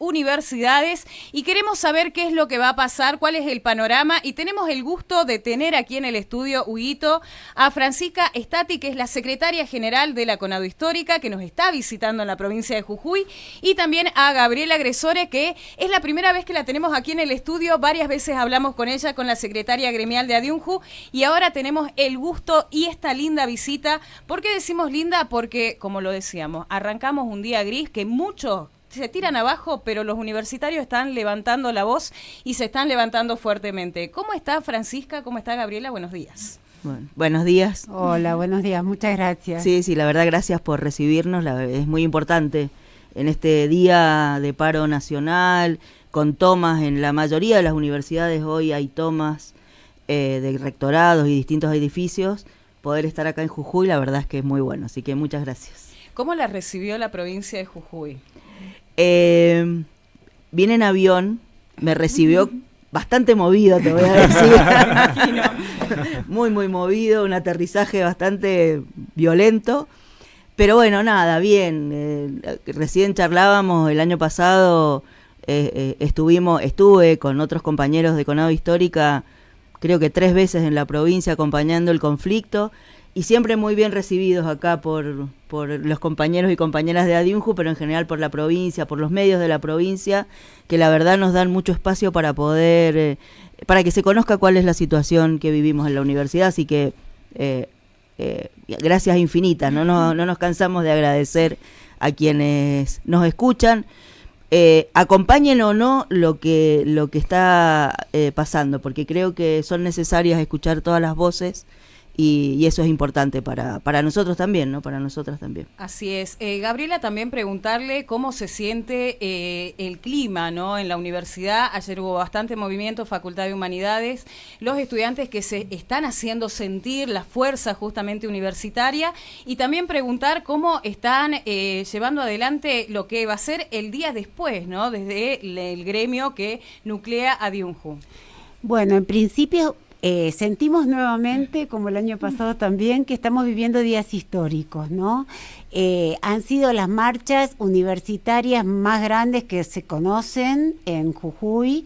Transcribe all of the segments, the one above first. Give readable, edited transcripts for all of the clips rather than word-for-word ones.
universidades y queremos saber qué es lo que va a pasar, cuál es el panorama y tenemos el gusto de tener aquí en el estudio, Huguito, a Francisca Stati, que es la secretaria general de la Conado Histórica, que nos está visitando en la provincia de Jujuy, y también a Gabriela Gresore, que es la primera vez que la tenemos aquí en el estudio. Varias veces hablamos con ella, con la secretaria gremial de Adiunju, y ahora tenemos el gusto y esta linda visita. ¿Por qué decimos linda? Porque, como lo decíamos, arrancamos un día gris que muchos se tiran abajo, pero los universitarios están levantando la voz y se están levantando fuertemente. ¿Cómo está Francisca? ¿Cómo está Gabriela? Buenos días. Bueno, buenos días. Hola, buenos días, muchas gracias. Sí, la verdad, gracias por recibirnos. Es muy importante en este día de paro nacional, con tomas en la mayoría de las universidades. Hoy hay tomas de rectorados y distintos edificios. Poder estar acá en Jujuy, la verdad es que es muy bueno, así que muchas gracias. ¿Cómo la recibió la provincia de Jujuy? Vine en avión, me recibió bastante movido, te voy a decir. Muy movido, un aterrizaje bastante violento, pero bueno, nada, bien. Recién charlábamos el año pasado, estuve con otros compañeros de Conado Histórica, creo que 3 veces en la provincia acompañando el conflicto, y siempre muy bien recibidos acá por los compañeros y compañeras de Adiunju, pero en general por la provincia, por los medios de la provincia, que la verdad nos dan mucho espacio para poder, para que se conozca cuál es la situación que vivimos en la universidad, así que gracias infinitas, no nos cansamos de agradecer a quienes nos escuchan, acompañen o no lo que está pasando, porque creo que son necesarias escuchar todas las voces. Y eso es importante para nosotros también, ¿no? Para nosotras también. Así es. Gabriela, también preguntarle cómo se siente el clima, ¿no? En la universidad. Ayer hubo bastante movimiento, Facultad de Humanidades, los estudiantes que se están haciendo sentir la fuerza justamente universitaria, y también preguntar cómo están llevando adelante lo que va a ser el día después, ¿no? Desde el gremio que nuclea Adiunju. Bueno, en principio sentimos nuevamente, como el año pasado también, que estamos viviendo días históricos, ¿no? Han sido las marchas universitarias más grandes que se conocen en Jujuy,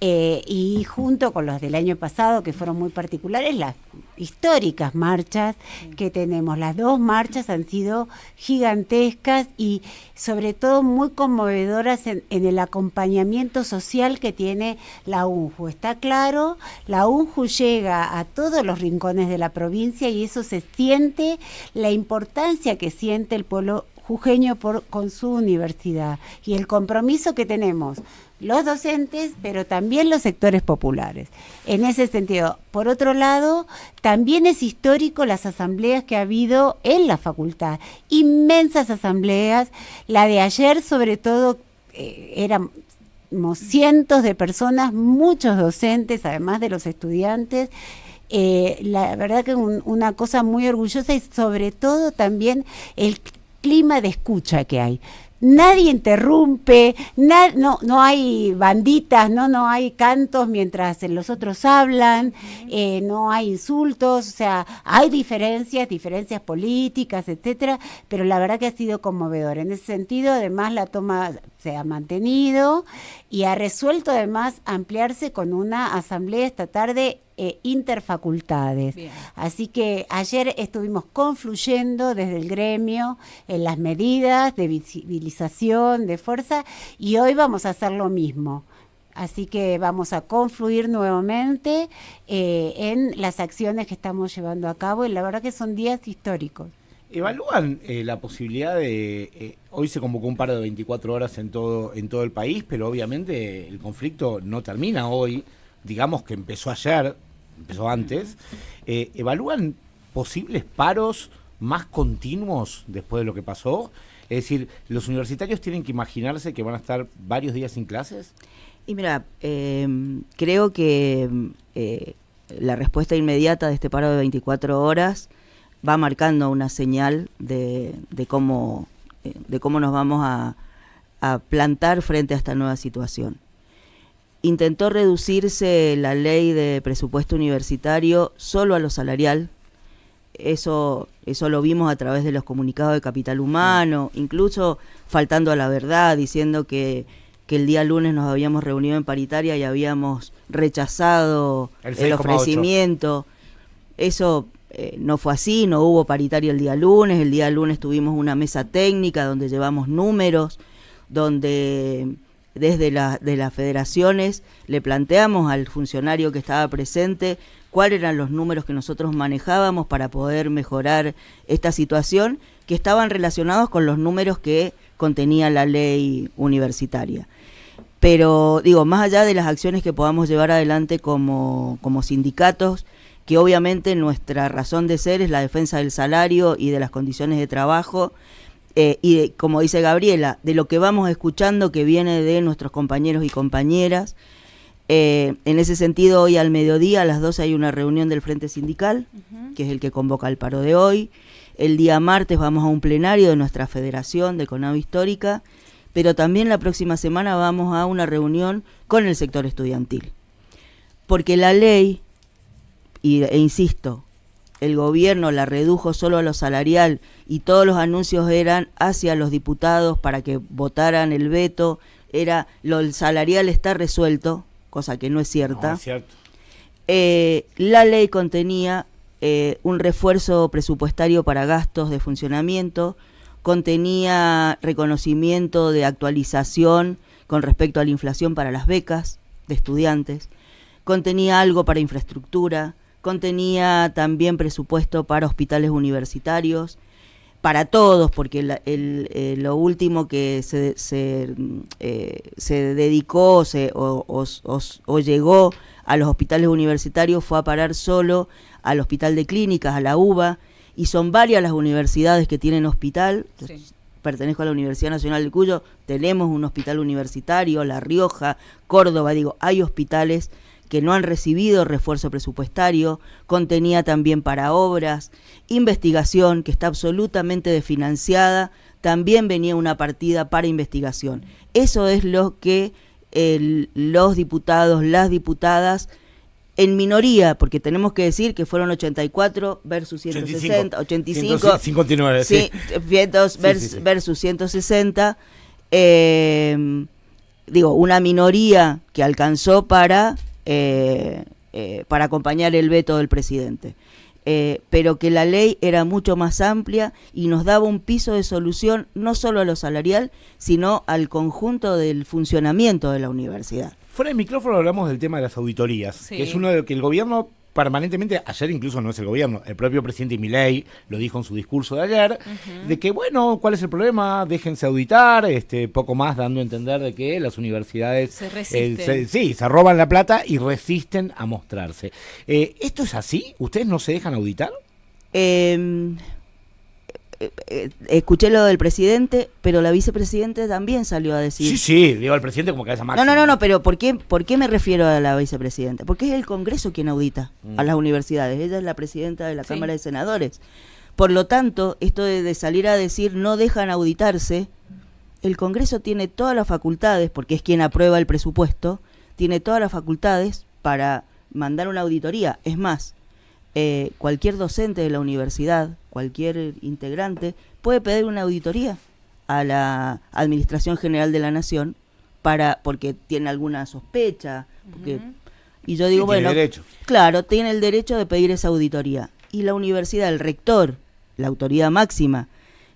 y junto con los del año pasado, que fueron muy particulares, las históricas marchas que tenemos. Las 2 marchas han sido gigantescas y sobre todo muy conmovedoras en el acompañamiento social que tiene la UNJU. Está claro, la UNJU llega a todos los rincones de la provincia y eso se siente, la importancia que siente el pueblo jujeño con su universidad y el compromiso que tenemos los docentes, pero también los sectores populares. En ese sentido, por otro lado, también es histórico las asambleas que ha habido en la facultad, inmensas asambleas. La de ayer, sobre todo, éramos cientos de personas, muchos docentes, además de los estudiantes. La verdad que una cosa muy orgullosa, y sobre todo también el clima de escucha que hay. Nadie interrumpe, no hay banditas, no hay cantos mientras los otros hablan, no hay insultos, o sea, hay diferencias políticas, etcétera, pero la verdad que ha sido conmovedor. En ese sentido, además, la toma se ha mantenido y ha resuelto además ampliarse con una asamblea esta tarde interfacultades. Bien. Así que ayer estuvimos confluyendo desde el gremio en las medidas de visibilización, de fuerza, y hoy vamos a hacer lo mismo. Así que vamos a confluir nuevamente en las acciones que estamos llevando a cabo, y la verdad que son días históricos. ¿Evalúan la posibilidad de... hoy se convocó un paro de 24 horas en todo el país, pero obviamente el conflicto no termina hoy, digamos que empezó ayer, empezó antes. ¿Evalúan posibles paros más continuos después de lo que pasó? Es decir, ¿los universitarios tienen que imaginarse que van a estar varios días sin clases? Y mira, creo que la respuesta inmediata de este paro de 24 horas va marcando una señal de cómo nos vamos a plantar frente a esta nueva situación. Intentó reducirse la ley de presupuesto universitario solo a lo salarial. Eso lo vimos a través de los comunicados de Capital Humano, incluso faltando a la verdad, diciendo que que el día lunes nos habíamos reunido en paritaria y habíamos rechazado el ofrecimiento. Eso no fue así, no hubo paritaria el día lunes tuvimos una mesa técnica donde llevamos números, donde desde de las federaciones le planteamos al funcionario que estaba presente cuáles eran los números que nosotros manejábamos para poder mejorar esta situación, que estaban relacionados con los números que contenía la ley universitaria. Pero digo, más allá de las acciones que podamos llevar adelante como sindicatos, que obviamente nuestra razón de ser es la defensa del salario y de las condiciones de trabajo, y como dice Gabriela, de lo que vamos escuchando que viene de nuestros compañeros y compañeras. En ese sentido, hoy al mediodía, a las 12, hay una reunión del Frente Sindical, que es el que convoca el paro de hoy. El día martes vamos a un plenario de nuestra federación de CONADO Histórica, pero también la próxima semana vamos a una reunión con el sector estudiantil. Porque la ley, e insisto, el gobierno la redujo solo a lo salarial y todos los anuncios eran hacia los diputados para que votaran el veto, el salarial está resuelto, cosa que no es cierta. No, es cierto. La ley contenía un refuerzo presupuestario para gastos de funcionamiento, contenía reconocimiento de actualización con respecto a la inflación para las becas de estudiantes, contenía algo para infraestructura, contenía también presupuesto para hospitales universitarios, para todos, porque lo último que se dedicó o llegó a los hospitales universitarios fue a parar solo al Hospital de Clínicas, a la UBA, y son varias las universidades que tienen hospital. Sí. Pertenezco a la Universidad Nacional de Cuyo, tenemos un hospital universitario, La Rioja, Córdoba, hay hospitales que no han recibido refuerzo presupuestario, contenía también para obras, investigación, que está absolutamente desfinanciada, también venía una partida para investigación. Eso es lo que los diputados, las diputadas, en minoría, porque tenemos que decir que fueron 84 versus 160, 85, 159, sí, versus 160, una minoría que alcanzó para acompañar el veto del presidente, pero que la ley era mucho más amplia y nos daba un piso de solución no solo a lo salarial, sino al conjunto del funcionamiento de la universidad. Fuera del micrófono hablamos del tema de las auditorías, sí, que es uno de lo que el gobierno permanentemente, ayer incluso no es el gobierno, el propio presidente Milei lo dijo en su discurso de ayer, de que bueno, ¿cuál es el problema? Déjense auditar, poco más dando a entender de que las universidades se resisten. Se roban la plata y resisten a mostrarse. ¿Esto es así? ¿Ustedes no se dejan auditar? Escuché lo del presidente, pero la vicepresidenta también salió a decir... Sí, digo al presidente como cabeza máxima. No, pero ¿por qué me refiero a la vicepresidenta? Porque es el Congreso quien audita a las universidades, ella es la presidenta de la Cámara de Senadores. Por lo tanto, esto de salir a decir no dejan auditarse, el Congreso tiene todas las facultades, porque es quien aprueba el presupuesto, tiene todas las facultades para mandar una auditoría. Es más, cualquier docente de la universidad, cualquier integrante, puede pedir una auditoría a la Administración General de la Nación porque tiene alguna sospecha. Y yo digo, bueno, derecho. Claro, tiene el derecho de pedir esa auditoría. Y la universidad, el rector, la autoridad máxima,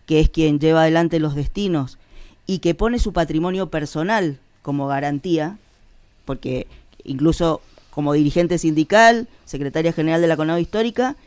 que es quien lleva adelante los destinos y que pone su patrimonio personal como garantía, porque incluso como dirigente sindical, secretaria general de la CONADO Histórica,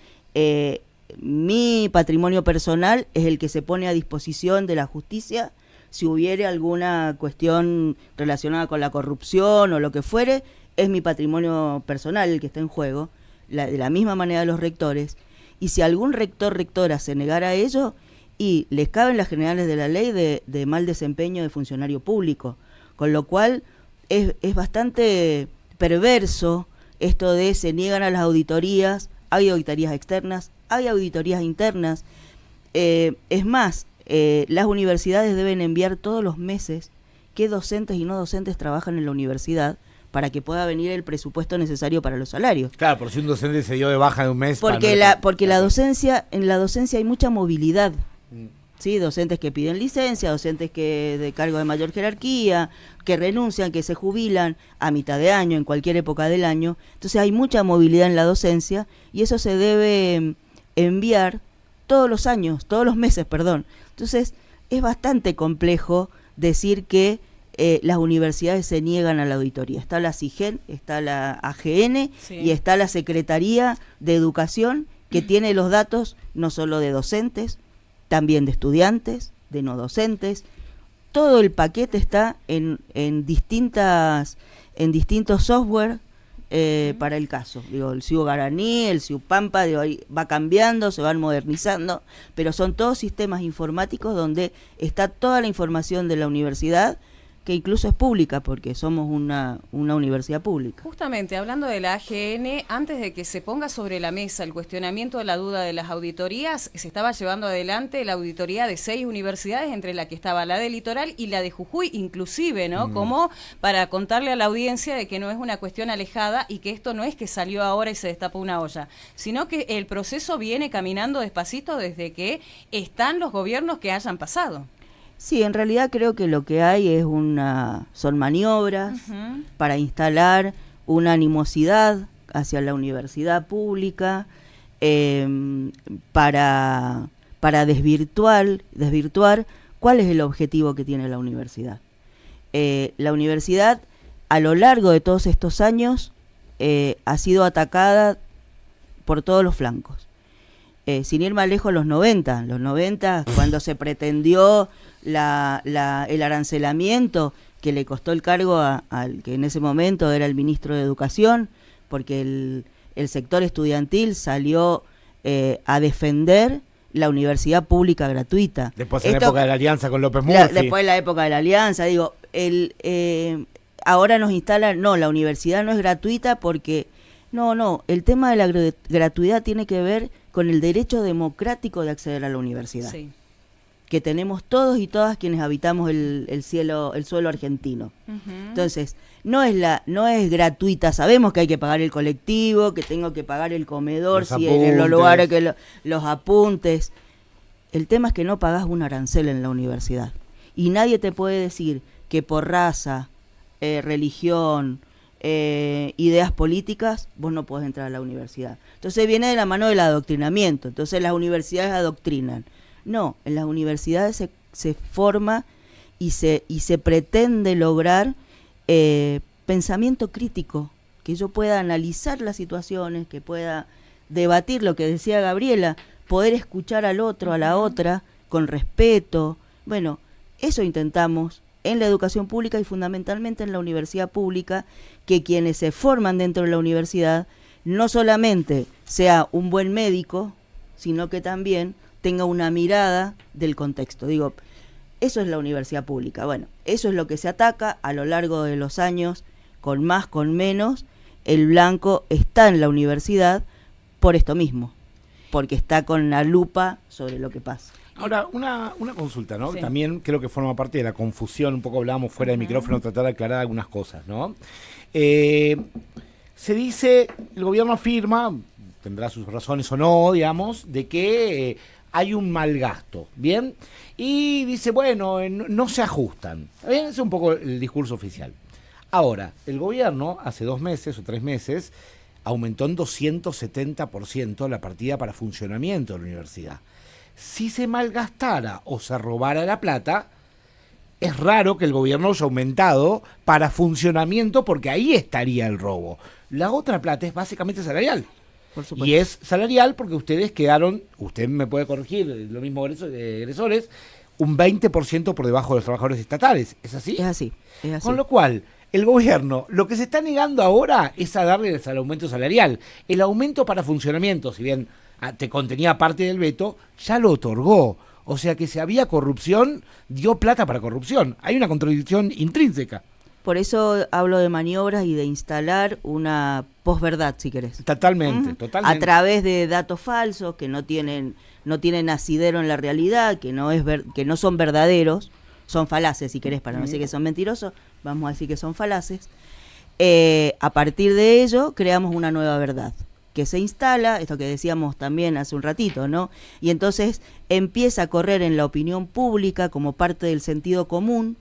mi patrimonio personal es el que se pone a disposición de la justicia si hubiere alguna cuestión relacionada con la corrupción o lo que fuere, es mi patrimonio personal el que está en juego, de la misma manera los rectores, y si algún rectora se negara a ello, y les caben las generales de la ley de mal desempeño de funcionario público, con lo cual es bastante perverso esto de se niegan a las auditorías, hay auditorías externas, hay auditorías internas. Es más, las universidades deben enviar todos los meses qué docentes y no docentes trabajan en la universidad para que pueda venir el presupuesto necesario para los salarios. Claro, por si un docente se dio de baja de un mes. Porque en la docencia hay mucha movilidad. ¿sí? Docentes que piden licencia, docentes que de cargo de mayor jerarquía, que renuncian, que se jubilan a mitad de año, en cualquier época del año. Entonces hay mucha movilidad en la docencia y eso se debe enviar todos los años, todos los meses, perdón. Entonces es bastante complejo decir que las universidades se niegan a la auditoría. Está la CIGEN, está la AGN sí, y está la Secretaría de Educación, que tiene los datos no solo de docentes, también de estudiantes, de no docentes. Todo el paquete está en distintos software para el caso. Digo, el CIU Guaraní, el CIU Pampa, digo, ahí va cambiando, se van modernizando, pero son todos sistemas informáticos donde está toda la información de la universidad, que incluso es pública, porque somos una universidad pública. Justamente, hablando de la AGN, antes de que se ponga sobre la mesa el cuestionamiento de la duda de las auditorías, se estaba llevando adelante la auditoría de 6 universidades, entre la que estaba la del Litoral y la de Jujuy, inclusive, ¿no? Como para contarle a la audiencia de que no es una cuestión alejada y que esto no es que salió ahora y se destapó una olla, sino que el proceso viene caminando despacito desde que están los gobiernos que hayan pasado. Sí, en realidad creo que lo que hay es son maniobras para instalar una animosidad hacia la universidad pública, para desvirtuar cuál es el objetivo que tiene la universidad. La universidad, a lo largo de todos estos años, ha sido atacada por todos los flancos. Sin ir más lejos, los 90, cuando se pretendió el arancelamiento que le costó el cargo al que en ese momento era el ministro de Educación, porque el sector estudiantil salió a defender la universidad pública gratuita. Después en la época de la alianza con López Murphy. Después de la época de la alianza, digo, ahora nos instalan, no, la universidad no es gratuita porque, no, el tema de la gratuidad tiene que ver con el derecho democrático de acceder a la universidad. Sí. Que tenemos todos y todas quienes habitamos el suelo argentino. Entonces, no es gratuita. Sabemos que hay que pagar el colectivo, que tengo que pagar el comedor, si en los lugares que los apuntes. El tema es que no pagás un arancel en la universidad. Y nadie te puede decir que por raza, religión, ideas políticas, vos no podés entrar a la universidad. Entonces viene de la mano del adoctrinamiento. Entonces las universidades adoctrinan. No, en las universidades se forma y se pretende lograr pensamiento crítico, que yo pueda analizar las situaciones, que pueda debatir lo que decía Gabriela, poder escuchar al otro, a la otra, con respeto. Bueno, eso intentamos en la educación pública y fundamentalmente en la universidad pública, que quienes se forman dentro de la universidad no solamente sea un buen médico, sino que también tenga una mirada del contexto. Digo, eso es la universidad pública. Bueno, eso es lo que se ataca a lo largo de los años, con más, con menos. El blanco está en la universidad por esto mismo, porque está con la lupa sobre lo que pasa. Ahora, una consulta, ¿no? Sí. También creo que forma parte de la confusión, un poco hablábamos fuera del micrófono, tratar de aclarar algunas cosas, ¿no? Se dice, el gobierno afirma, tendrá sus razones o no, digamos, de que hay un mal gasto, ¿bien? Y dice, bueno, no se ajustan. ¿Bien? Es un poco el discurso oficial. Ahora, el gobierno hace 2 meses o 3 meses aumentó en 270% la partida para funcionamiento de la universidad. Si se malgastara o se robara la plata, es raro que el gobierno haya aumentado para funcionamiento, porque ahí estaría el robo. La otra plata es básicamente salarial. Por supuesto. Y es salarial porque ustedes quedaron, usted me puede corregir, lo mismo egresores, un 20% por debajo de los trabajadores estatales. ¿Es así? Es así. Con lo cual, el gobierno lo que se está negando ahora es a darles al aumento salarial. El aumento para funcionamiento, si bien te contenía parte del veto, ya lo otorgó. O sea que si había corrupción, dio plata para corrupción. Hay una contradicción intrínseca. Por eso hablo de maniobras y de instalar una posverdad, si querés. Totalmente, totalmente. A través de datos falsos que no tienen asidero en la realidad, que no son verdaderos, son falaces, si querés, para no decir que son mentirosos, vamos a decir que son falaces. A partir de ello creamos una nueva verdad. que se instala, esto que decíamos también hace un ratito, ¿no? Y entonces empieza a correr en la opinión pública como parte del sentido común,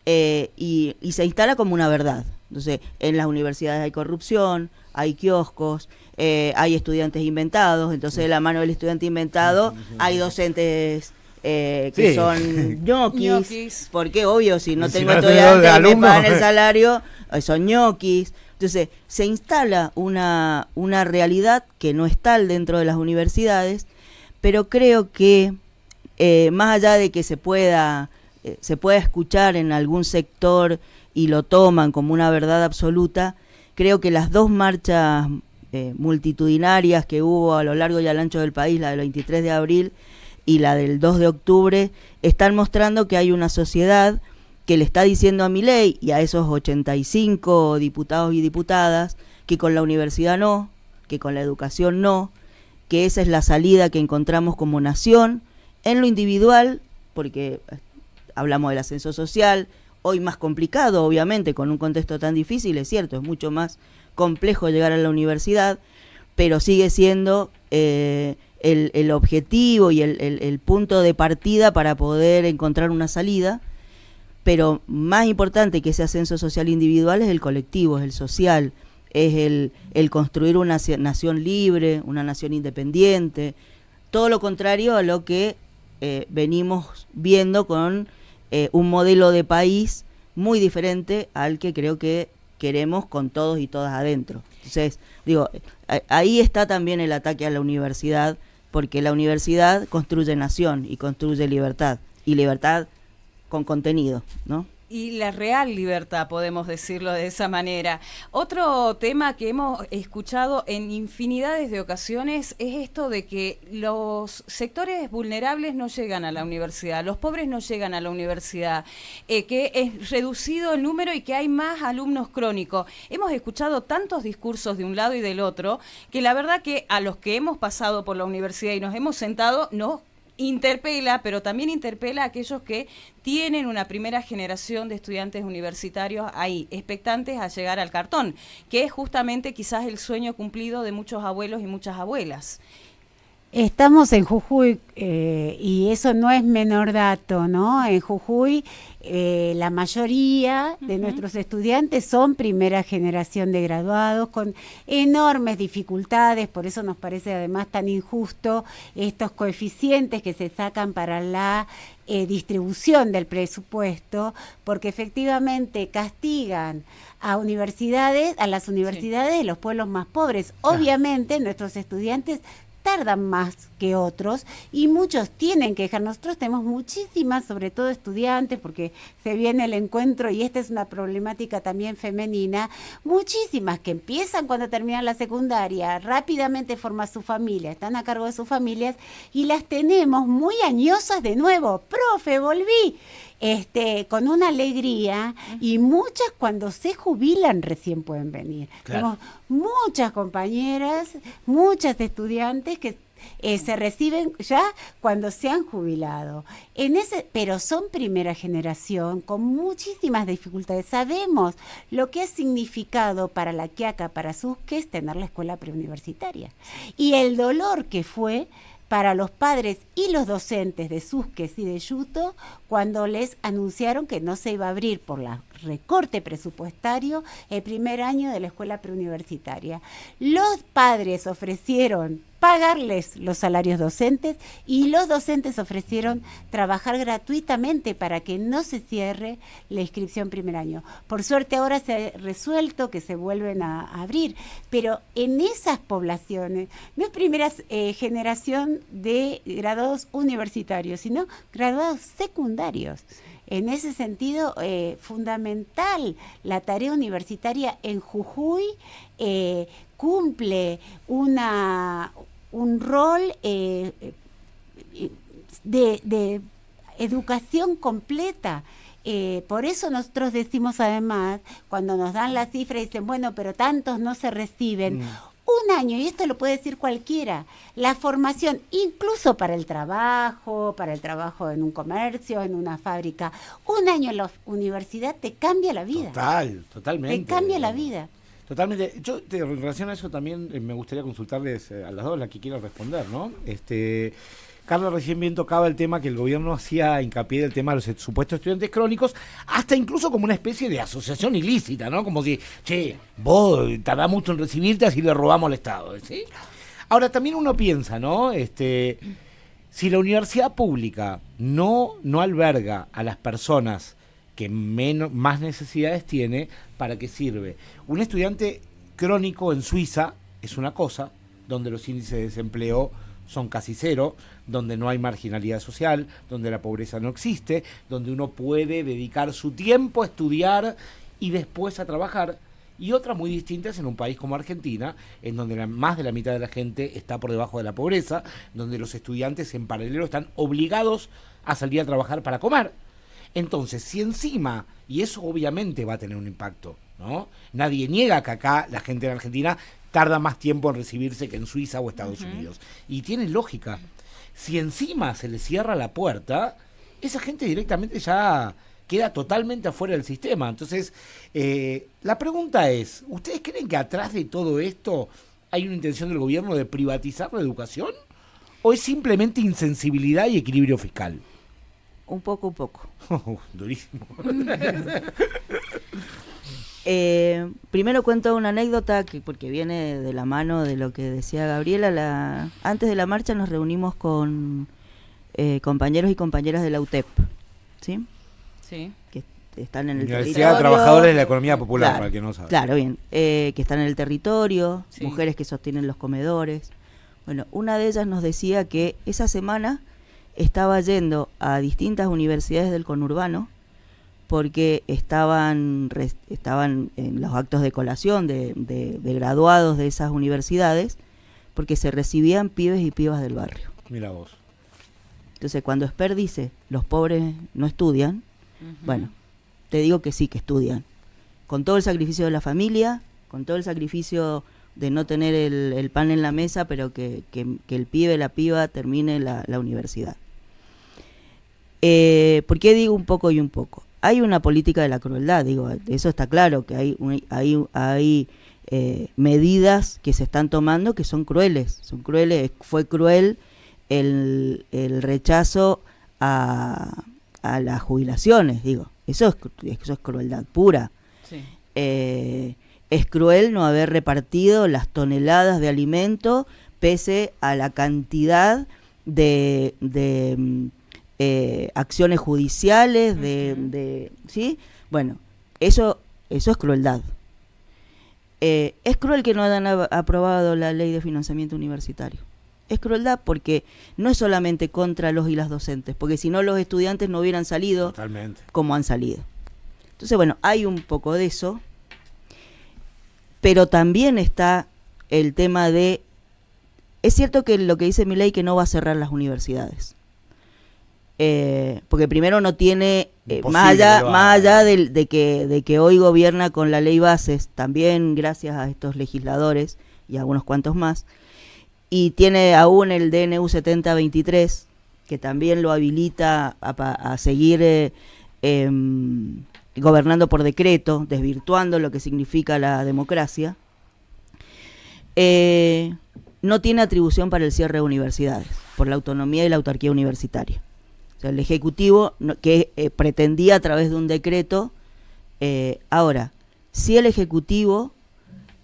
y se instala como una verdad. Entonces, en las universidades hay corrupción, hay kioscos, hay estudiantes inventados, entonces de la mano del estudiante inventado hay docentes que son ñoquis, porque obvio, si no tengo estudiantes y me pagan el salario, son ñoquis. Entonces, se instala una realidad que no es tal dentro de las universidades, pero creo que más allá de que se pueda escuchar en algún sector y lo toman como una verdad absoluta, creo que las dos marchas multitudinarias que hubo a lo largo y al ancho del país, la del 23 de abril y la del 2 de octubre, están mostrando que hay una sociedad que le está diciendo a Milei y a esos 85 diputados y diputadas que con la universidad no, que con la educación no, que esa es la salida que encontramos como nación, en lo individual, porque hablamos del ascenso social, hoy más complicado, obviamente, con un contexto tan difícil, es cierto, es mucho más complejo llegar a la universidad, pero sigue siendo el objetivo y el punto de partida para poder encontrar una salida. Pero más importante que ese ascenso social individual es el colectivo, es el social, es el construir una nación libre, una nación independiente, todo lo contrario a lo que venimos viendo con un modelo de país muy diferente al que creo que queremos con todos y todas adentro. Entonces, digo, ahí está también el ataque a la universidad, porque la universidad construye nación y construye libertad, y libertad con contenido, ¿no? Y la real libertad, podemos decirlo de esa manera. Otro tema que hemos escuchado en infinidades de ocasiones es esto de que los sectores vulnerables no llegan a la universidad, los pobres no llegan a la universidad, que es reducido el número y que hay más alumnos crónicos. Hemos escuchado tantos discursos de un lado y del otro, que la verdad que a los que hemos pasado por la universidad y nos hemos sentado, nos interpela, pero también interpela a aquellos que tienen una primera generación de estudiantes universitarios ahí, expectantes a llegar al cartón, que es justamente quizás el sueño cumplido de muchos abuelos y muchas abuelas. Estamos en Jujuy y eso no es menor dato, ¿no? En Jujuy la mayoría de nuestros estudiantes son primera generación de graduados con enormes dificultades, por eso nos parece además tan injusto estos coeficientes que se sacan para la distribución del presupuesto, porque efectivamente castigan a las universidades de los pueblos más pobres. Obviamente nuestros estudiantes tardan más que otros y muchos tienen que dejar. Nosotros tenemos muchísimas, sobre todo estudiantes, porque se viene el encuentro y esta es una problemática también femenina, muchísimas que empiezan cuando terminan la secundaria, rápidamente forman su familia, están a cargo de sus familias y las tenemos muy añosas de nuevo. Profe, volví. Con una alegría, y muchas cuando se jubilan recién pueden venir. Claro. Tenemos muchas compañeras, muchas estudiantes que se reciben ya cuando se han jubilado. Pero son primera generación con muchísimas dificultades. Sabemos lo que ha significado para La Quiaca, para Susques, tener la escuela preuniversitaria. Y el dolor que fue para los padres y los docentes de Susques y de Yuto cuando les anunciaron que no se iba a abrir por la recorte presupuestario el primer año de la escuela preuniversitaria. Los padres ofrecieron pagarles los salarios docentes y los docentes ofrecieron trabajar gratuitamente para que no se cierre la inscripción primer año. Por suerte ahora se ha resuelto que se vuelven a abrir, pero en esas poblaciones no es primera generación de graduados universitarios, sino graduados secundarios. En ese sentido, fundamental, la tarea universitaria en Jujuy cumple un rol de educación completa. Por eso nosotros decimos además, cuando nos dan la cifra y dicen, bueno, pero tantos no se reciben, un año, y esto lo puede decir cualquiera, la formación, incluso para el trabajo en un comercio, en una fábrica, un año en la universidad te cambia la vida. Totalmente. Te cambia la vida. Totalmente. Yo, en relación a eso también me gustaría consultarles a las dos, la que quieran responder, ¿no? Carla recién bien tocaba el tema que el gobierno hacía hincapié del tema de los supuestos estudiantes crónicos, hasta incluso como una especie de asociación ilícita, ¿no? Como si, che, vos tardás mucho en recibirte, así le robamos al Estado, ¿sí? Ahora, también uno piensa, ¿no? Si la universidad pública no alberga a las personas que más necesidades tiene, ¿para qué sirve? Un estudiante crónico en Suiza es una cosa, donde los índices de desempleo son casi cero, donde no hay marginalidad social, donde la pobreza no existe, donde uno puede dedicar su tiempo a estudiar y después a trabajar. Y otras muy distintas en un país como Argentina, en donde más de la mitad de la gente está por debajo de la pobreza, donde los estudiantes en paralelo están obligados a salir a trabajar para comer. Entonces, si encima, y eso obviamente va a tener un impacto, ¿no? Nadie niega que acá la gente en Argentina tarda más tiempo en recibirse que en Suiza o Estados Unidos. Y tiene lógica. Si encima se le cierra la puerta, esa gente directamente ya queda totalmente afuera del sistema. Entonces, la pregunta es, ¿ustedes creen que atrás de todo esto hay una intención del gobierno de privatizar la educación? ¿O es simplemente insensibilidad y equilibrio fiscal? Un poco. Durísimo. Primero cuento una anécdota porque viene de la mano de lo que decía Gabriela. Antes de la marcha nos reunimos con compañeros y compañeras de la UTEP, ¿sí? Sí. Que están en el Universidad territorio. de Trabajadores de la Economía Popular, Claro, para el que no sabe. Claro, bien. Que están en el territorio, Sí. mujeres que sostienen los comedores. Bueno, una de ellas nos decía que esa semana estaba yendo a distintas universidades del conurbano porque estaban en los actos de colación de graduados de esas universidades, porque se recibían pibes y pibas del barrio. Mira vos. Entonces, cuando Esper dice, los pobres no estudian, bueno, te digo que sí, que estudian. Con todo el sacrificio de la familia, con todo el sacrificio de no tener el pan en la mesa, pero que el pibe, la piba, termine la universidad. ¿Por qué digo un poco y un poco? Hay una política de la crueldad, digo, eso está claro, que hay medidas que se están tomando que son crueles. Fue cruel el rechazo a las jubilaciones, digo, eso es crueldad pura. Sí. Es cruel no haber repartido las toneladas de alimento pese a la cantidad de acciones judiciales, ¿sí? Bueno, eso es crueldad. Es cruel que no hayan aprobado la ley de financiamiento universitario. Es crueldad porque no es solamente contra los y las docentes, porque si no los estudiantes no hubieran salido Totalmente. como han salido. Entonces, bueno, hay un poco de eso, pero también está el tema de... Es cierto que lo que dice mi ley que no va a cerrar las universidades. Porque primero no tiene, más allá de que hoy gobierna con la ley bases, también gracias a estos legisladores y a unos cuantos más, y tiene aún el DNU 7023, que también lo habilita a seguir gobernando por decreto, desvirtuando lo que significa la democracia. No tiene atribución para el cierre de universidades, por la autonomía y la autarquía universitaria. O sea, el Ejecutivo, que pretendía a través de un decreto, ahora, si el Ejecutivo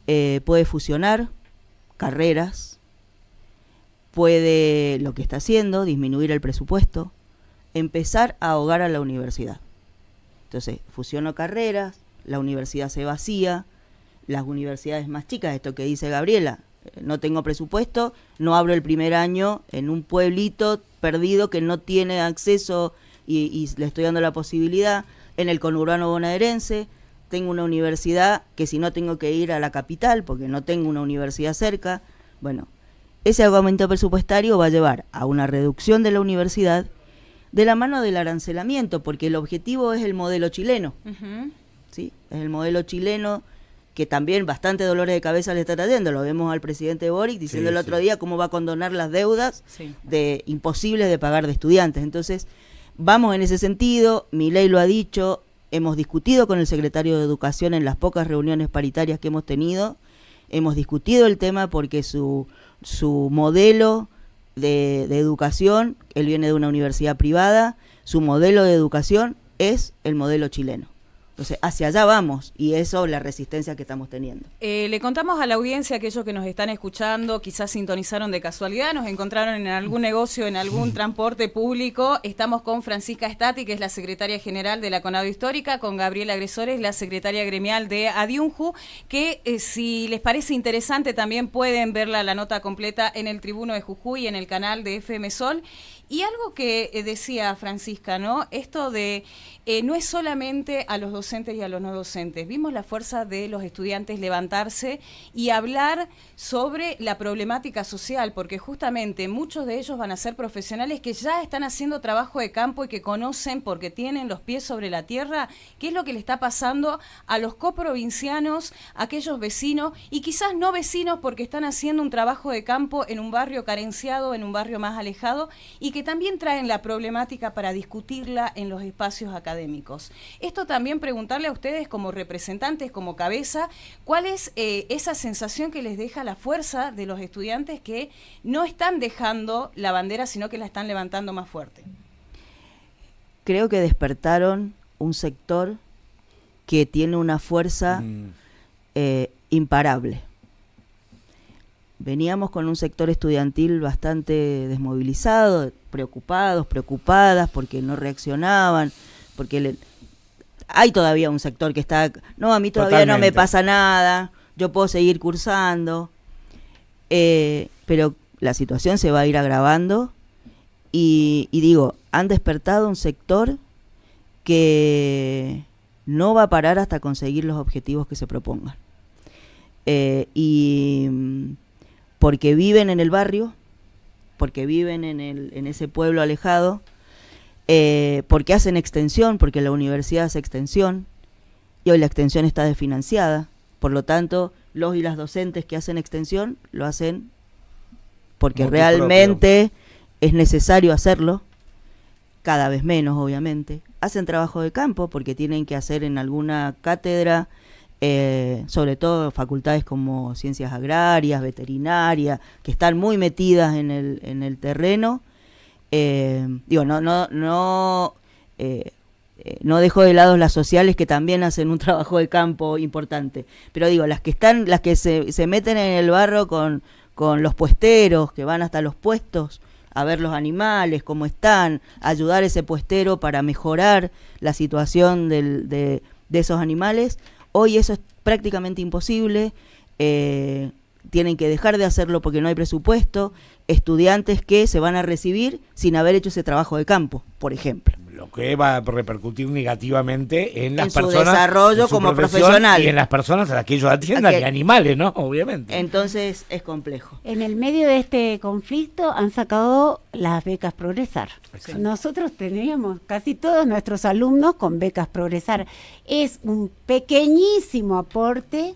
puede fusionar carreras, puede, lo que está haciendo, disminuir el presupuesto, empezar a ahogar a la universidad. Entonces, fusiono carreras, la universidad se vacía, las universidades más chicas, esto que dice Gabriela, no tengo presupuesto, no abro el primer año en un pueblito perdido que no tiene acceso y le estoy dando la posibilidad. En el conurbano bonaerense tengo una universidad que si no tengo que ir a la capital porque no tengo una universidad cerca. Bueno, ese aumento presupuestario va a llevar a una reducción de la universidad de la mano del arancelamiento, porque el objetivo es el modelo chileno. ¿Sí? Es el modelo chileno que también bastante dolores de cabeza le está trayendo. Lo vemos al presidente Boric diciendo el otro día cómo va a condonar las deudas imposibles de pagar de estudiantes. Entonces, vamos en ese sentido. Milei lo ha dicho, hemos discutido con el secretario de Educación en las pocas reuniones paritarias que hemos tenido, hemos discutido el tema porque su modelo de educación, él viene de una universidad privada, su modelo de educación es el modelo chileno. Entonces, hacia allá vamos, y eso es la resistencia que estamos teniendo. Le contamos a la audiencia, aquellos que nos están escuchando, quizás sintonizaron de casualidad, nos encontraron en algún negocio, en algún transporte público. Estamos con Francisca Stati, que es la secretaria general de la Conado Histórica, con Gabriela Agresores, la secretaria gremial de Adiunju, que si les parece interesante también pueden ver la nota completa en el Tribuno de Jujuy, en el canal de FM Sol. Y algo que decía Francisca, ¿no? Esto de no es solamente a los docentes y a los no docentes. Vimos la fuerza de los estudiantes levantarse y hablar sobre la problemática social, porque justamente muchos de ellos van a ser profesionales que ya están haciendo trabajo de campo y que conocen, porque tienen los pies sobre la tierra, qué es lo que le está pasando a los coprovincianos, a aquellos vecinos, y quizás no vecinos porque están haciendo un trabajo de campo en un barrio carenciado, en un barrio más alejado, y que también traen la problemática para discutirla en los espacios académicos. Esto también preguntarle a ustedes como representantes, como cabeza, ¿cuál es esa sensación que les deja la fuerza de los estudiantes que no están dejando la bandera, sino que la están levantando más fuerte? Creo que despertaron un sector que tiene una fuerza imparable. Veníamos con un sector estudiantil bastante desmovilizado, preocupadas porque no reaccionaban, porque hay todavía un sector que está, no, a mí todavía no me pasa nada, yo puedo seguir cursando, pero la situación se va a ir agravando y digo, han despertado un sector que no va a parar hasta conseguir los objetivos que se propongan. Porque viven en el barrio, porque viven en ese pueblo alejado, porque hacen extensión, porque la universidad hace extensión, y hoy la extensión está desfinanciada, por lo tanto, los y las docentes que hacen extensión, lo hacen porque realmente es necesario hacerlo, cada vez menos, obviamente. Hacen trabajo de campo, porque tienen que hacer en alguna cátedra, sobre todo facultades como ciencias agrarias, veterinaria, que están muy metidas en el terreno. No dejo de lado las sociales, que también hacen un trabajo de campo importante, pero digo, las que se meten en el barro con los puesteros, que van hasta los puestos a ver los animales, cómo están, ayudar a ese puestero para mejorar la situación de esos animales. Hoy eso es prácticamente imposible, tienen que dejar de hacerlo porque no hay presupuesto, estudiantes que se van a recibir sin haber hecho ese trabajo de campo, por ejemplo. Lo que va a repercutir negativamente en las personas, su desarrollo en su como profesional. Y en las personas a las que ellos atiendan, y animales, ¿no? Obviamente. Entonces es complejo. En el medio de este conflicto han sacado las becas Progresar. Exacto. Nosotros teníamos casi todos nuestros alumnos con becas Progresar. Es un pequeñísimo aporte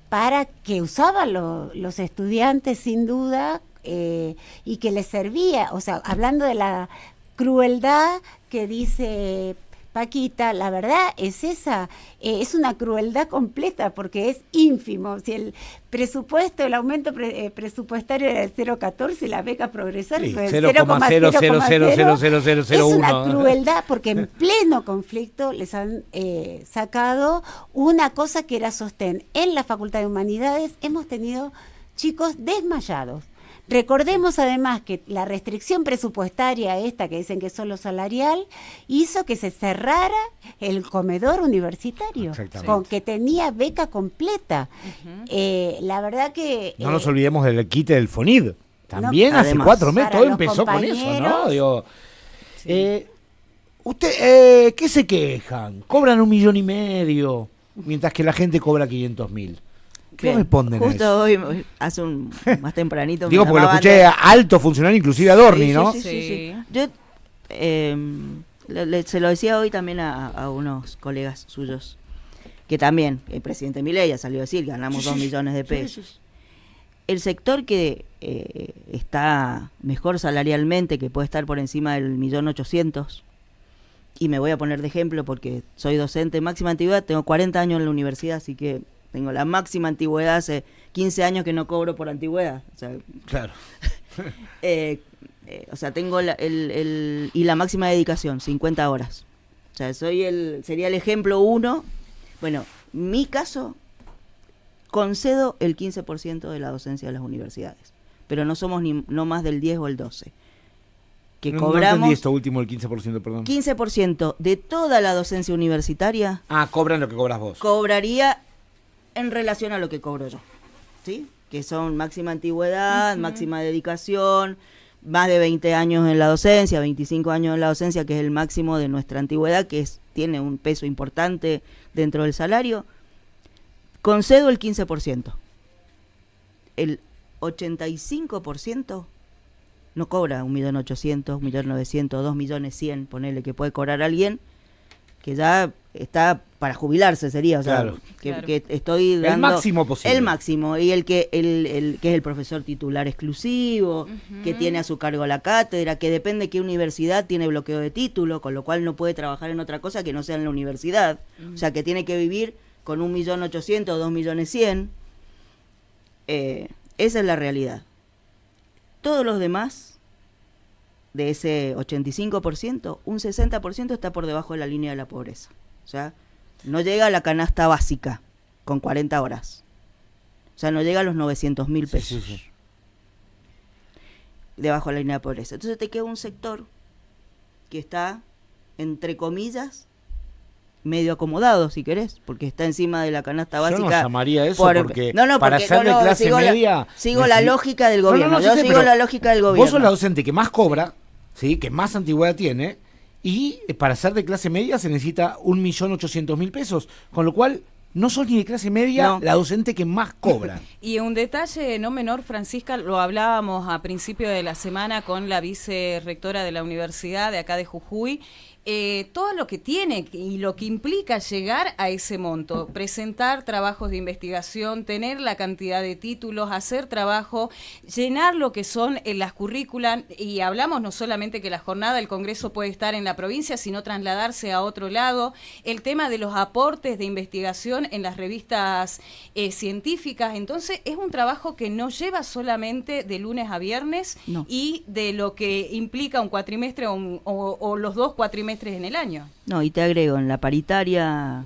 para que usaban los estudiantes, sin duda, y que les servía. O sea, hablando de la crueldad que dice Paquita, la verdad es esa, es una crueldad completa porque es ínfimo. Si el presupuesto, el aumento presupuestario era de 0,14, la beca Progresar Sí, fue 0,0000001. Es una crueldad porque en pleno conflicto les han sacado una cosa que era sostén. En la Facultad de Humanidades hemos tenido chicos desmayados. Recordemos además que la restricción presupuestaria esta, que dicen que es solo salarial, hizo que se cerrara el comedor universitario, con que tenía beca completa. La verdad que... No nos olvidemos del quite del FONID. También hace además, 4 meses, todo empezó con eso, ¿no? Digo, usted, ¿qué se quejan? Cobran 1,5 millones, mientras que la gente cobra 500.000. ¿Qué Bien, responden a eso? Justo hoy, más tempranito... Digo, porque lo escuché a alto funcionario, inclusive a Dorni, sí, ¿no? Sí. Yo se lo decía hoy también a unos colegas suyos, que también, el presidente Milei ya salió a decir, ganamos 2 millones de pesos. El sector que está mejor salarialmente, que puede estar por encima del 1.800.000, y me voy a poner de ejemplo porque soy docente máxima antigüedad, tengo 40 años en la universidad, así que tengo la máxima antigüedad, hace 15 años que no cobro por antigüedad. O sea, Claro. o sea, tengo y la máxima dedicación, 50 horas. O sea, sería el ejemplo 1. Bueno, mi caso, concedo el 15% de la docencia de las universidades, pero no somos no más del 10 o el 12. Que No cobramos entendí esto último, el 15%, perdón. 15% de toda la docencia universitaria. Cobran lo que cobras vos. Cobraría en relación a lo que cobro yo, ¿sí? Que son máxima antigüedad, máxima dedicación, más de 20 años en la docencia, 25 años en la docencia, que es el máximo de nuestra antigüedad, que tiene un peso importante dentro del salario. Concedo el 15%. El 85% no cobra 1.800.000, 1.900.000, 2.100.000, ponele que puede cobrar alguien que ya está para jubilarse, sería, o sea, Claro. que estoy dando El máximo posible. el máximo, y el que es el profesor titular exclusivo, que tiene a su cargo la cátedra, que depende de qué universidad tiene bloqueo de título, con lo cual no puede trabajar en otra cosa que no sea en la universidad, o sea, que tiene que vivir con 1.800.000 o 2.100.000. Esa es la realidad. Todos los demás, de ese 85%, un 60% está por debajo de la línea de la pobreza. O sea, no llega a la canasta básica con 40 horas. O sea, no llega a los 900.000 pesos. Sí. Debajo de la línea de pobreza. Entonces te queda un sector que está, entre comillas, medio acomodado, si querés, porque está encima de la canasta básica. Yo no llamaría eso porque para porque, ser de clase media... sigo la lógica del gobierno. Sí Yo sé, sigo pero la lógica del gobierno. Vos sos la docente que más cobra, ¿sí? Que más antigüedad tiene, y para ser de clase media se necesita 1.800.000 pesos, con lo cual no sos ni de clase media No. la docente que más cobra. Y un detalle no menor, Francisca, lo hablábamos a principio de la semana con la vicerrectora de la universidad de acá de Jujuy, todo lo que tiene y lo que implica llegar a ese monto, presentar trabajos de investigación, tener la cantidad de títulos, hacer trabajo, llenar lo que son las currículas, y hablamos no solamente que la jornada del Congreso puede estar en la provincia, sino trasladarse a otro lado, el tema de los aportes de investigación en las revistas científicas. Entonces es un trabajo que no lleva solamente de lunes a viernes, No. y de lo que implica un cuatrimestre o los 2 cuatrimestres en el año. No, y te agrego, en la paritaria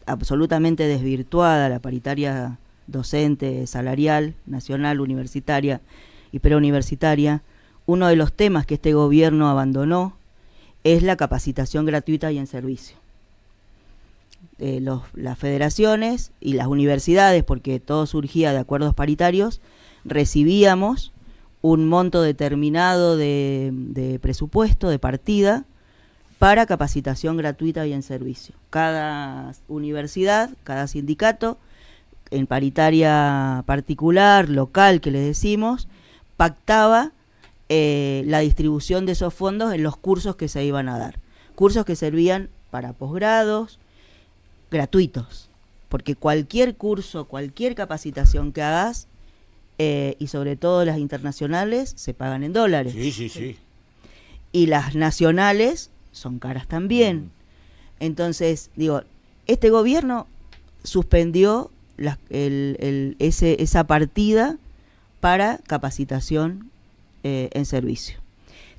absolutamente desvirtuada, la paritaria docente, salarial, nacional, universitaria y preuniversitaria, uno de los temas que este gobierno abandonó es la capacitación gratuita y en servicio. Las federaciones y las universidades, porque todo surgía de acuerdos paritarios, recibíamos un monto determinado de presupuesto, de partida, para capacitación gratuita y en servicio. Cada universidad, cada sindicato, en paritaria particular, local, que le decimos, pactaba la distribución de esos fondos en los cursos que se iban a dar. Cursos que servían para posgrados, gratuitos, porque cualquier curso, cualquier capacitación que hagas, y sobre todo las internacionales, se pagan en dólares. Sí. Y las nacionales son caras también. Entonces, digo, este gobierno suspendió esa partida para capacitación en servicio.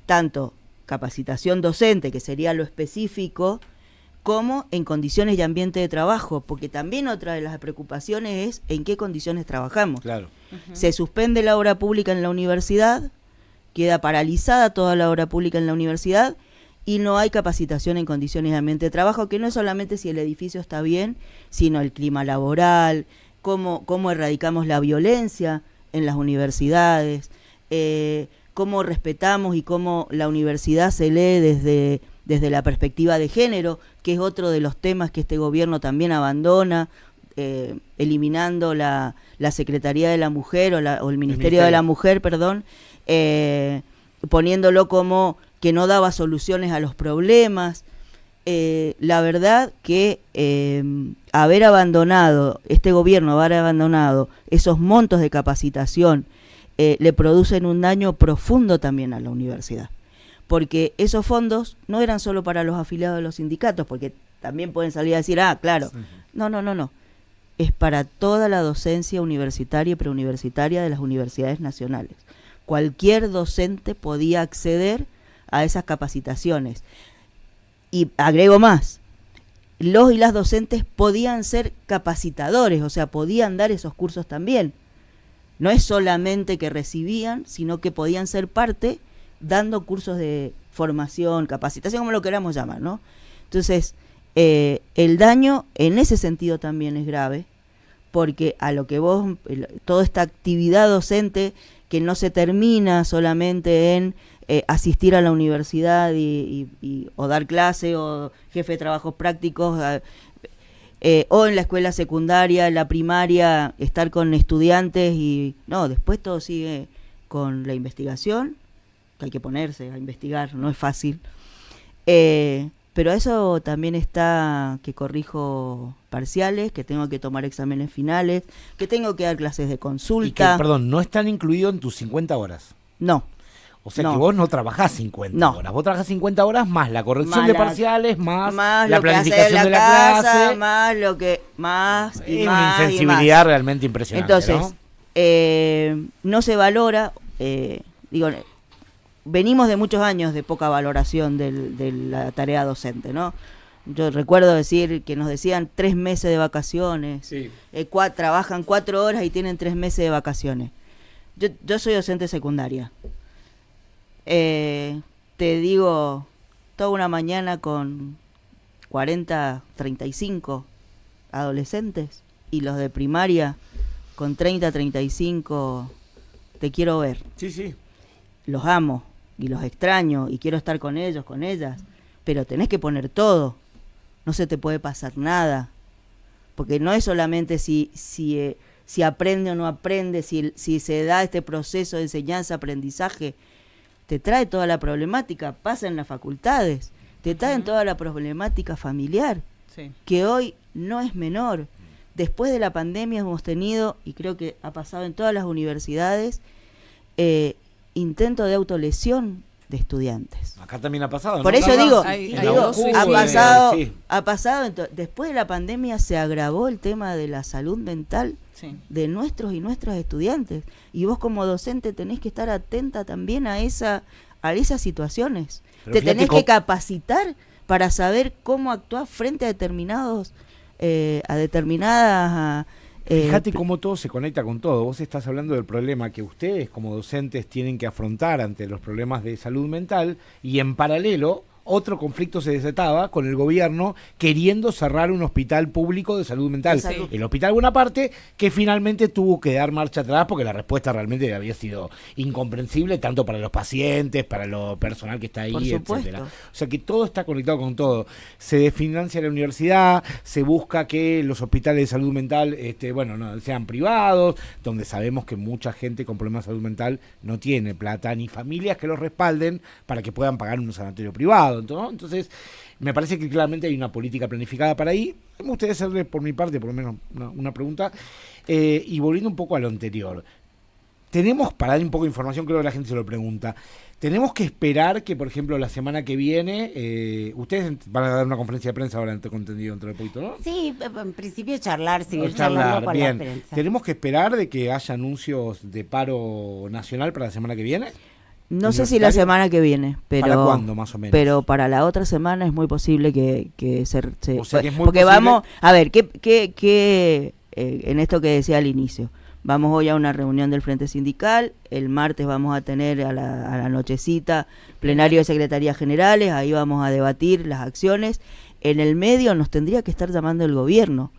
Tanto capacitación docente, que sería lo específico, como en condiciones y ambiente de trabajo, porque también otra de las preocupaciones es en qué condiciones trabajamos. Claro. Se suspende la obra pública en la universidad, queda paralizada toda la obra pública en la universidad, y no hay capacitación en condiciones de ambiente de trabajo, que no es solamente si el edificio está bien, sino el clima laboral, cómo erradicamos la violencia en las universidades, cómo respetamos y cómo la universidad se lee desde la perspectiva de género, que es otro de los temas que este gobierno también abandona, eliminando la Secretaría de la Mujer o el Ministerio de la Mujer, perdón, poniéndolo como que no daba soluciones a los problemas. La verdad que este gobierno haber abandonado esos montos de capacitación le producen un daño profundo también a la universidad, porque esos fondos no eran solo para los afiliados de los sindicatos, porque también pueden salir a decir, claro, no, es para toda la docencia universitaria y preuniversitaria de las universidades nacionales. Cualquier docente podía acceder a esas capacitaciones. Y agrego más, los y las docentes podían ser capacitadores, o sea, podían dar esos cursos también. No es solamente que recibían, sino que podían ser parte dando cursos de formación, capacitación, como lo queramos llamar, ¿no? Entonces, el daño en ese sentido también es grave, porque a lo que toda esta actividad docente que no se termina solamente en asistir a la universidad o dar clase o jefe de trabajos prácticos, o en la escuela secundaria, en la primaria, estar con estudiantes no, después todo sigue con la investigación, que hay que ponerse a investigar, no es fácil. Pero a eso también está que corrijo parciales, que tengo que tomar exámenes finales, que tengo que dar clases de consulta. Y que, perdón, no están incluidos en tus 50 horas. No. O sea que vos no trabajás 50 horas. Vos trabajás 50 horas más la corrección de parciales, más la planificación de la clase. Más lo que... Más y es más una insensibilidad realmente impresionante. Entonces, ¿no? Se valora... venimos de muchos años de poca valoración de la tarea docente, ¿no? Yo recuerdo decir que nos decían 3 meses de vacaciones, sí. Trabajan 4 horas y tienen 3 meses de vacaciones. Yo soy docente secundaria. Te digo, toda una mañana con 40, 35 adolescentes y los de primaria con 30, 35, te quiero ver. Sí. Los amo y los extraño y quiero estar con ellos, con ellas, pero tenés que poner todo, no se te puede pasar nada, porque no es solamente si aprende o no aprende, si se da este proceso de enseñanza-aprendizaje, te trae toda la problemática, pasa en las facultades, te traen toda la problemática familiar, sí, que hoy no es menor. Después de la pandemia hemos tenido, y creo que ha pasado en todas las universidades, intento de autolesión de estudiantes. Acá también ha pasado, ¿no? Por eso digo, ha pasado. Después de la pandemia se agravó el tema de la salud mental, sí, de nuestros y nuestras estudiantes. Y vos como docente tenés que estar atenta también a esas situaciones. Pero te tenés que capacitar para saber cómo actuar frente a determinadas... Fíjate cómo todo se conecta con todo. Vos estás hablando del problema que ustedes como docentes tienen que afrontar ante los problemas de salud mental, y en paralelo otro conflicto se desataba con el gobierno queriendo cerrar un hospital público de salud mental, el Hospital Bonaparte, que finalmente tuvo que dar marcha atrás porque la respuesta realmente había sido incomprensible tanto para los pacientes, para lo personal que está ahí, etcétera. O sea que todo está conectado con todo. Se desfinancia la universidad, se busca que los hospitales de salud mental sean privados, donde sabemos que mucha gente con problemas de salud mental no tiene plata ni familias que los respalden para que puedan pagar un sanatorio privado, ¿no? Entonces, me parece que claramente hay una política planificada para ahí. Me gustaría hacerle por mi parte, por lo menos, una pregunta. Y volviendo un poco a lo anterior. Tenemos, para dar un poco de información, creo que la gente se lo pregunta, tenemos que esperar que, por ejemplo, la semana que viene, ustedes van a dar una conferencia de prensa ahora, tengo entendido, dentro de poquito, ¿no? Sí, en principio seguir charlando con bien. La prensa. ¿Tenemos que esperar de que haya anuncios de paro nacional para la semana que viene? No sé si la semana que viene, pero ¿para cuándo más o menos? Pero para la otra semana es muy posible que se o sea, que es muy porque posible... vamos a ver qué en esto que decía al inicio. Vamos hoy a una reunión del Frente Sindical, el martes vamos a tener a la nochecita plenario de Secretarías Generales, ahí vamos a debatir las acciones. En el medio nos tendría que estar llamando el gobierno,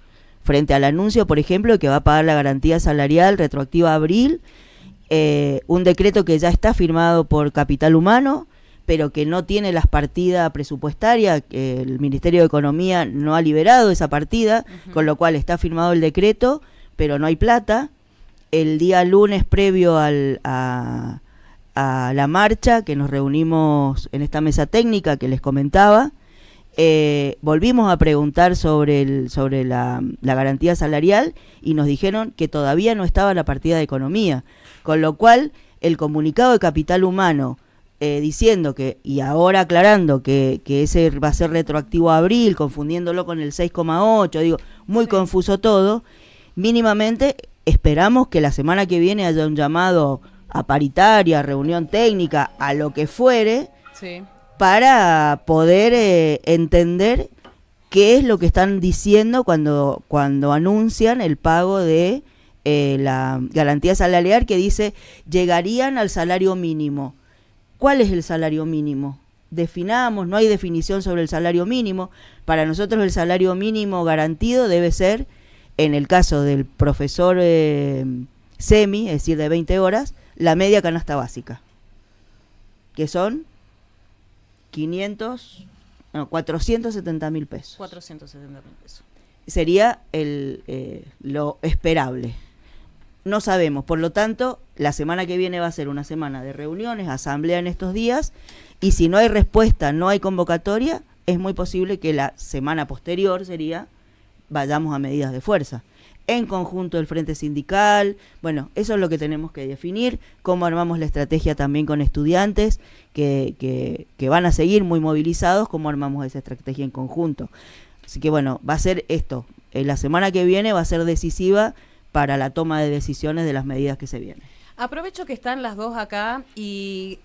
frente al anuncio, por ejemplo, de que va a pagar la garantía salarial retroactiva a abril, un decreto que ya está firmado por Capital Humano, pero que no tiene las partidas presupuestarias, el Ministerio de Economía no ha liberado esa partida, con lo cual está firmado el decreto, pero no hay plata. El día lunes previo a la marcha, que nos reunimos en esta mesa técnica que les comentaba, volvimos a preguntar sobre la garantía salarial y nos dijeron que todavía no estaba la partida de economía, con lo cual el comunicado de Capital Humano diciendo que, y ahora aclarando que ese va a ser retroactivo a abril, confundiéndolo con el 6,8, digo, muy confuso todo, mínimamente esperamos que la semana que viene haya un llamado a paritaria, reunión técnica, a lo que fuere, para poder entender qué es lo que están diciendo cuando anuncian el pago de la garantía salarial, que dice llegarían al salario mínimo. ¿Cuál es el salario mínimo? Definamos, no hay definición sobre el salario mínimo. Para nosotros el salario mínimo garantido debe ser, en el caso del profesor semi, es decir, de 20 horas, la media canasta básica, que son 470.000 pesos. 470.000 pesos. Sería lo esperable. No sabemos, por lo tanto, la semana que viene va a ser una semana de reuniones, asamblea en estos días, y si no hay respuesta, no hay convocatoria, es muy posible que la semana posterior vayamos a medidas de fuerza. En conjunto el Frente Sindical, bueno, eso es lo que tenemos que definir, cómo armamos la estrategia también con estudiantes que van a seguir muy movilizados, cómo armamos esa estrategia en conjunto. Así que bueno, va a ser esto, la semana que viene va a ser decisiva para la toma de decisiones de las medidas que se vienen. Aprovecho que están las dos acá y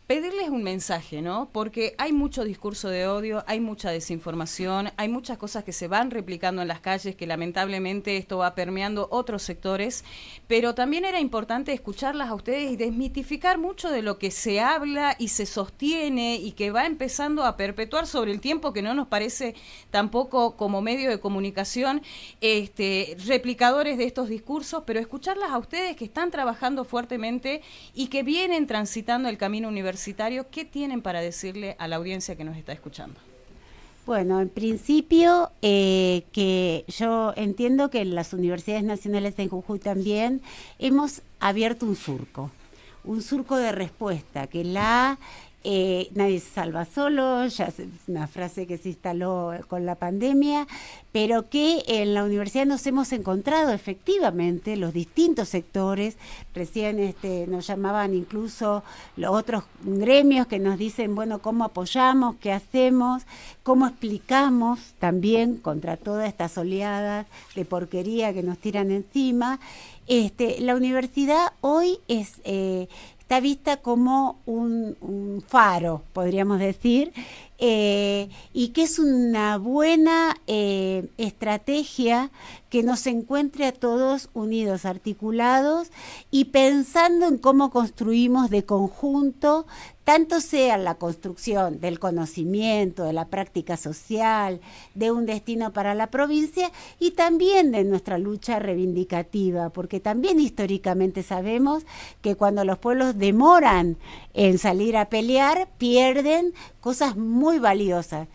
pedirles un mensaje, ¿no? Porque hay mucho discurso de odio, hay mucha desinformación, hay muchas cosas que se van replicando en las calles, que lamentablemente esto va permeando otros sectores, pero también era importante escucharlas a ustedes y desmitificar mucho de lo que se habla y se sostiene y que va empezando a perpetuar sobre el tiempo, que no nos parece tampoco como medio de comunicación replicadores de estos discursos, pero escucharlas a ustedes que están trabajando fuertemente y que vienen transitando el camino universitario. ¿Qué tienen para decirle a la audiencia que nos está escuchando? Bueno, en principio, que yo entiendo que en las universidades nacionales de Jujuy también hemos abierto un surco de respuesta, que nadie se salva solo, ya es una frase que se instaló con la pandemia, pero que en la universidad nos hemos encontrado efectivamente los distintos sectores. Recién nos llamaban incluso los otros gremios que nos dicen, bueno, cómo apoyamos, qué hacemos, cómo explicamos también contra todas estas oleadas de porquería que nos tiran encima. La universidad hoy está vista como un faro, podríamos decir, y que es una buena estrategia que nos encuentre a todos unidos, articulados y pensando en cómo construimos de conjunto, tanto sea la construcción del conocimiento, de la práctica social, de un destino para la provincia y también de nuestra lucha reivindicativa, porque también históricamente sabemos que cuando los pueblos demoran en salir a pelear, pierden cosas muy valiosas,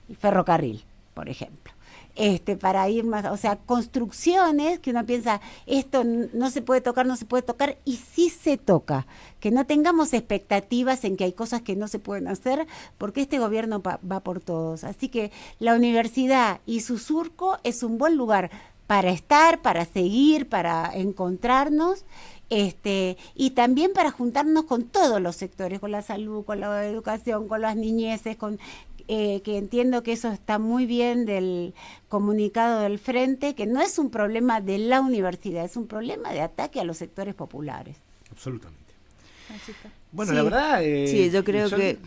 el ferrocarril, por ejemplo. Para ir más, o sea, construcciones que uno piensa, esto no se puede tocar, y sí se toca. Que no tengamos expectativas en que hay cosas que no se pueden hacer, porque este gobierno va por todos. Así que la universidad y su surco es un buen lugar para estar, para seguir, para encontrarnos, y también para juntarnos con todos los sectores, con la salud, con la educación, con las niñeces, que entiendo que eso está muy bien del comunicado del Frente, que no es un problema de la universidad, es un problema de ataque a los sectores populares. Absolutamente. Bueno, sí, la verdad... sí, yo creo que...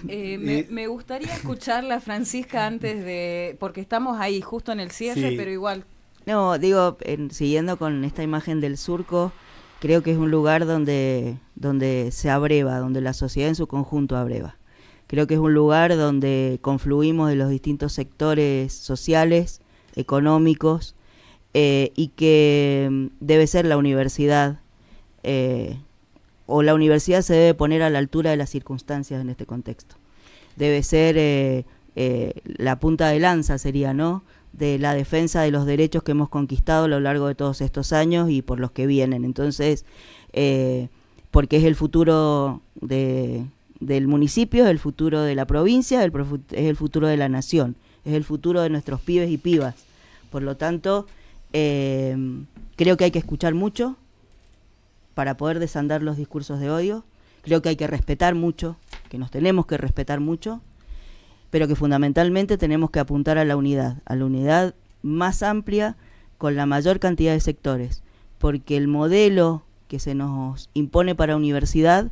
me gustaría escucharla, Francisca, antes de... porque estamos ahí, justo en el cierre, sí. Pero igual... No, digo, siguiendo con esta imagen del surco, creo que es un lugar donde se abreva, donde la sociedad en su conjunto abreva. Creo que es un lugar donde confluimos de los distintos sectores sociales, económicos, y que debe ser la universidad, o la universidad se debe poner a la altura de las circunstancias en este contexto. Debe ser la punta de lanza, sería, ¿no?, de la defensa de los derechos que hemos conquistado a lo largo de todos estos años y por los que vienen. Entonces, porque es el futuro del municipio, es el futuro de la provincia, es el futuro de la nación, es el futuro de nuestros pibes y pibas. Por lo tanto, creo que hay que escuchar mucho para poder desandar los discursos de odio, creo que hay que respetar mucho, que nos tenemos que respetar mucho, pero que fundamentalmente tenemos que apuntar a la unidad más amplia con la mayor cantidad de sectores, porque el modelo que se nos impone para universidad,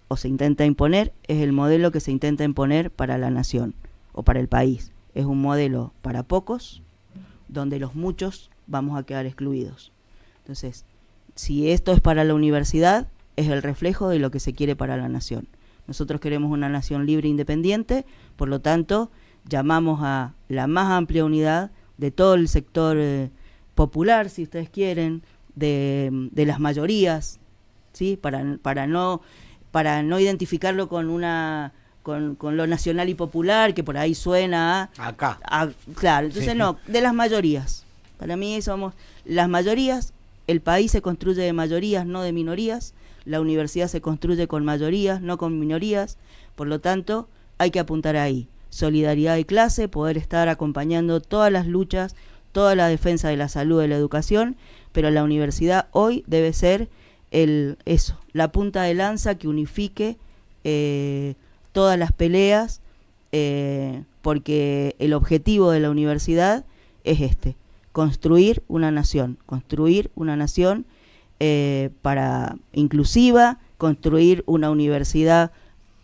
o se intenta imponer, es el modelo que se intenta imponer para la nación o para el país. Es un modelo para pocos, donde los muchos vamos a quedar excluidos. Entonces, si esto es para la universidad, es el reflejo de lo que se quiere para la nación. Nosotros queremos una nación libre e independiente, por lo tanto, llamamos a la más amplia unidad de todo el sector popular, si ustedes quieren, de las mayorías, ¿sí? Para no identificarlo con lo nacional y popular, que por ahí suena claro, entonces sí. No, de las mayorías. Para mí somos las mayorías, el país se construye de mayorías, no de minorías, la universidad se construye con mayorías, no con minorías, por lo tanto, hay que apuntar ahí. Solidaridad de clase, poder estar acompañando todas las luchas, toda la defensa de la salud, de la educación, pero la universidad hoy debe ser la punta de lanza que unifique todas las peleas, porque el objetivo de la universidad es construir una nación para inclusiva, construir una universidad,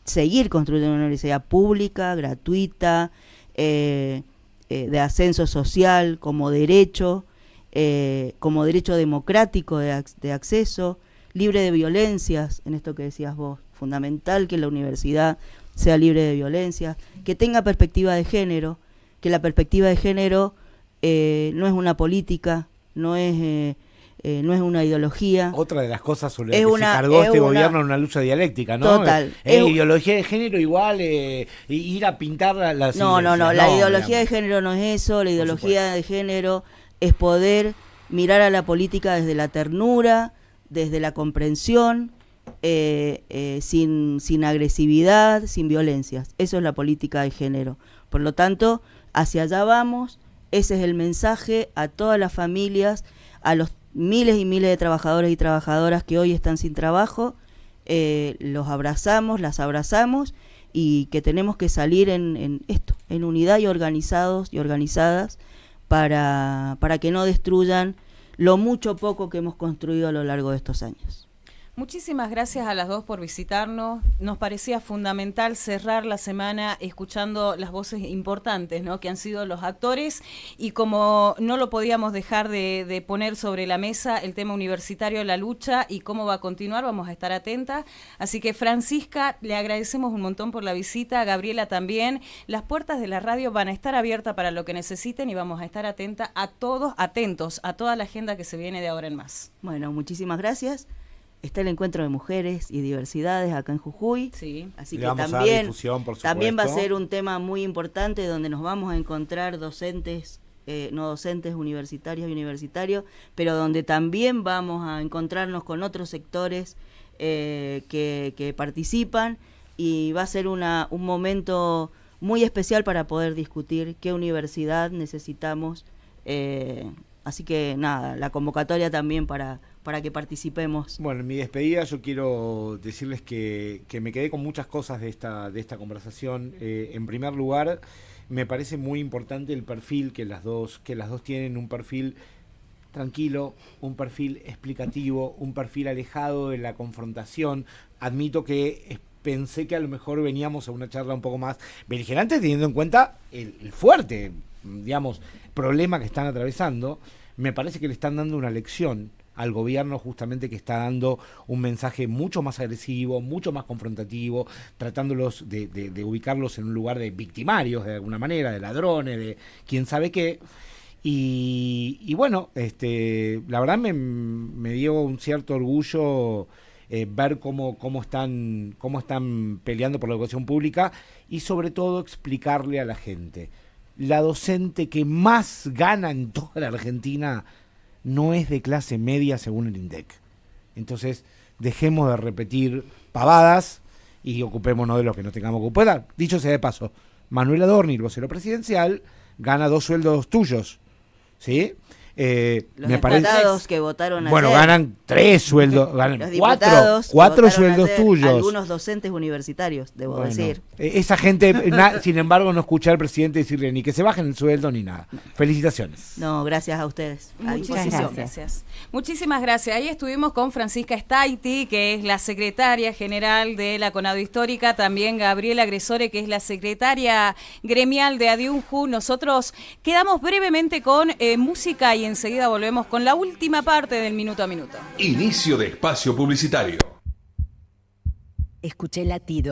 seguir construyendo una universidad pública, gratuita, de ascenso social, como derecho democrático de acceso, libre de violencias, en esto que decías vos, fundamental que la universidad sea libre de violencias, que tenga perspectiva de género, que la perspectiva de género no es una política, no es una ideología. Otra de las cosas sobre las que se cargó este gobierno en una lucha dialéctica, ¿no? Total. Ideología de género igual, ir a pintar las No, la ideología de género no es eso, la ideología de género es poder mirar a la política desde la ternura, desde la comprensión, sin agresividad, sin violencias. Eso es la política de género. Por lo tanto, hacia allá vamos, ese es el mensaje a todas las familias, a los miles y miles de trabajadores y trabajadoras que hoy están sin trabajo, los abrazamos, las abrazamos, y que tenemos que salir en unidad y organizados y organizadas para que no destruyan lo mucho o poco que hemos construido a lo largo de estos años. Muchísimas gracias a las dos por visitarnos. Nos parecía fundamental cerrar la semana escuchando las voces importantes, ¿no?, que han sido los actores, y como no lo podíamos dejar de poner sobre la mesa el tema universitario, la lucha y cómo va a continuar, vamos a estar atentas. Así que, Francisca, le agradecemos un montón por la visita, a Gabriela también. Las puertas de la radio van a estar abiertas para lo que necesiten y vamos a estar atentos a toda la agenda que se viene de ahora en más. Bueno, muchísimas gracias. Está el encuentro de mujeres y diversidades acá en Jujuy, sí. Así Le que vamos a dar difusión, por supuesto. también va a ser un tema muy importante donde nos vamos a encontrar docentes, no docentes universitarios y universitarios, pero donde también vamos a encontrarnos con otros sectores que participan, y va a ser un momento muy especial para poder discutir qué universidad necesitamos. Así que nada, la convocatoria también para que participemos. Bueno, en mi despedida yo quiero decirles que me quedé con muchas cosas de esta conversación. En primer lugar, me parece muy importante el perfil que las dos tienen, un perfil tranquilo, un perfil explicativo, un perfil alejado de la confrontación. Admito que pensé que a lo mejor veníamos a una charla un poco más beligerante, teniendo en cuenta el fuerte, digamos, problema que están atravesando. Me parece que le están dando una lección al gobierno, justamente, que está dando un mensaje mucho más agresivo, mucho más confrontativo, tratándolos de ubicarlos en un lugar de victimarios, de alguna manera, de ladrones, de quién sabe qué. Y bueno, la verdad me dio un cierto orgullo ver cómo están peleando por la educación pública, y sobre todo explicarle a la gente: la docente que más gana en toda la Argentina no es de clase media según el INDEC. Entonces, dejemos de repetir pavadas y ocupémonos de lo que nos tengamos que ocupar. Dicho sea de paso, Manuel Adorni, el vocero presidencial, gana 2 sueldos tuyos, ¿sí? Los me parece. diputados que votaron Bueno, ayer, ganan 3 sueldos, ganan los 4 diputados que votaron sueldos ayer, tuyos. algunos docentes universitarios, debo Bueno, decir. esa gente, sin embargo, no escucha al presidente decirle ni que se bajen el sueldo ni nada. Felicitaciones. No, gracias a ustedes. A Muchísimas disposición. gracias. Muchísimas gracias. Ahí estuvimos con Francisca Staiti, que es la secretaria general de la Conado Histórica, también Gabriela Gresore, que es la secretaria gremial de Adiunju. Nosotros quedamos brevemente con música y enseguida volvemos con la última parte del Minuto a Minuto. Inicio de espacio publicitario. Escuché latido.